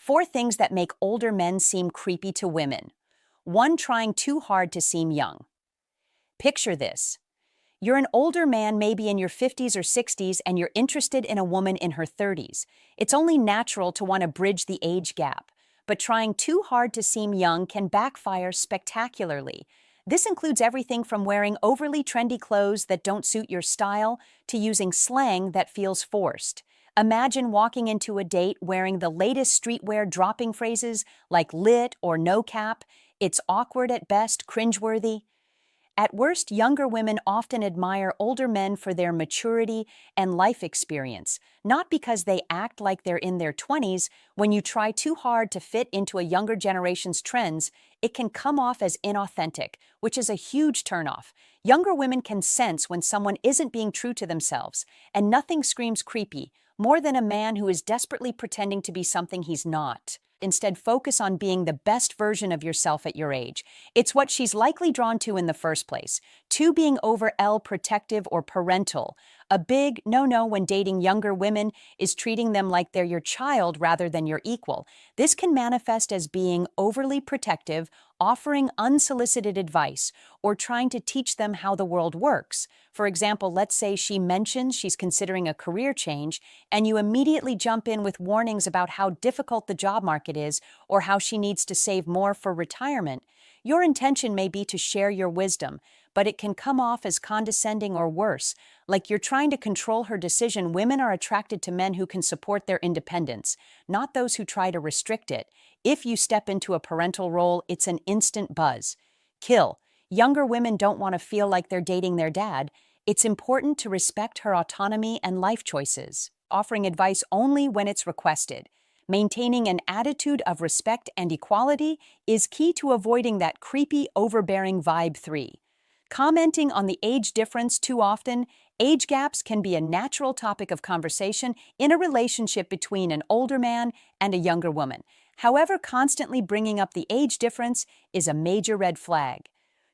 4 things that make older men seem creepy to women. 1. Trying too hard to seem young. Picture this. You're an older man, maybe in your 50s or 60s, and you're interested in a woman in her 30s. It's only natural to want to bridge the age gap, but trying too hard to seem young can backfire spectacularly. This includes everything from wearing overly trendy clothes that don't suit your style to using slang that feels forced. Imagine walking into a date wearing the latest streetwear, dropping phrases like lit or no cap. It's awkward at best, cringeworthy. At worst, younger women often admire older men for their maturity and life experience, not because they act like they're in their 20s. When you try too hard to fit into a younger generation's trends, it can come off as inauthentic, which is a huge turnoff. Younger women can sense when someone isn't being true to themselves, and nothing screams creepy more than a man who is desperately pretending to be something he's not. Instead, focus on being the best version of yourself at your age. It's what she's likely drawn to in the first place. 2. Being protective or parental. A big no-no when dating younger women is treating them like they're your child rather than your equal. This can manifest as being overly protective, offering unsolicited advice, or trying to teach them how the world works. For example, let's say she mentions she's considering a career change, and you immediately jump in with warnings about how difficult the job market is or how she needs to save more for retirement. Your intention may be to share your wisdom, but it can come off as condescending or worse, like you're trying to control her decision. Women are attracted to men who can support their independence, not those who try to restrict it. If you step into a parental role, it's an instant buzz. Kill. Younger women don't want to feel like they're dating their dad. It's important to respect her autonomy and life choices, offering advice only when it's requested. Maintaining an attitude of respect and equality is key to avoiding that creepy, overbearing vibe. 3. Commenting on the age difference too often. Age gaps can be a natural topic of conversation in a relationship between an older man and a younger woman. However, constantly bringing up the age difference is a major red flag.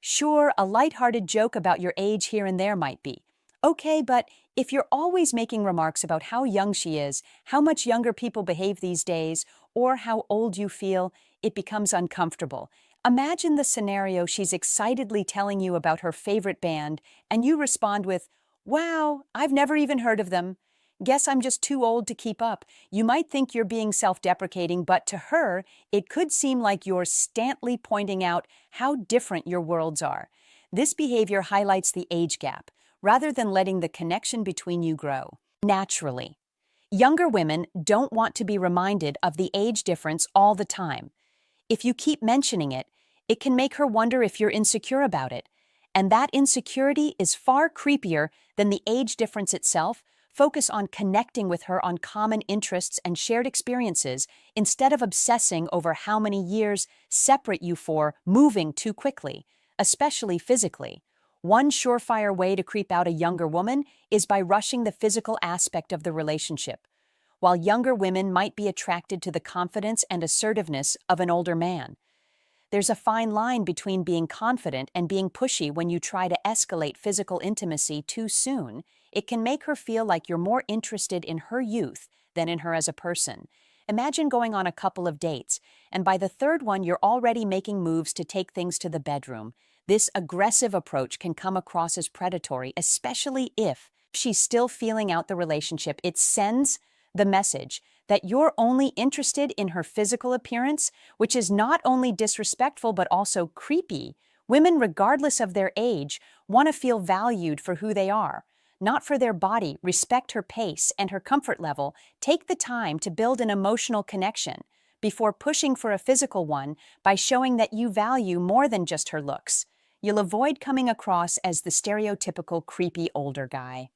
Sure, a lighthearted joke about your age here and there might be okay, but if you're always making remarks about how young she is, how much younger people behave these days, or how old you feel, it becomes uncomfortable. Imagine the scenario: she's excitedly telling you about her favorite band, and you respond with, "Wow, I've never even heard of them. Guess I'm just too old to keep up." You might think you're being self-deprecating, but to her, it could seem like you're scantly pointing out how different your worlds are. This behavior highlights the age gap, rather than letting the connection between you grow naturally. Younger women don't want to be reminded of the age difference all the time. If you keep mentioning it, it can make her wonder if you're insecure about it. And that insecurity is far creepier than the age difference itself. Focus on connecting with her on common interests and shared experiences instead of obsessing over how many years separate you for moving too quickly, especially physically. One surefire way to creep out a younger woman is by rushing the physical aspect of the relationship. While younger women might be attracted to the confidence and assertiveness of an older man, there's a fine line between being confident and being pushy. When you try to escalate physical intimacy too soon, it can make her feel like you're more interested in her youth than in her as a person. Imagine going on a couple of dates, and by the third one, you're already making moves to take things to the bedroom. This aggressive approach can come across as predatory, especially if she's still feeling out the relationship. It sends the message that you're only interested in her physical appearance, which is not only disrespectful but also creepy. Women, regardless of their age, want to feel valued for who they are, not for their body. Respect her pace and her comfort level. Take the time to build an emotional connection before pushing for a physical one by showing that you value more than just her looks. You'll avoid coming across as the stereotypical creepy older guy.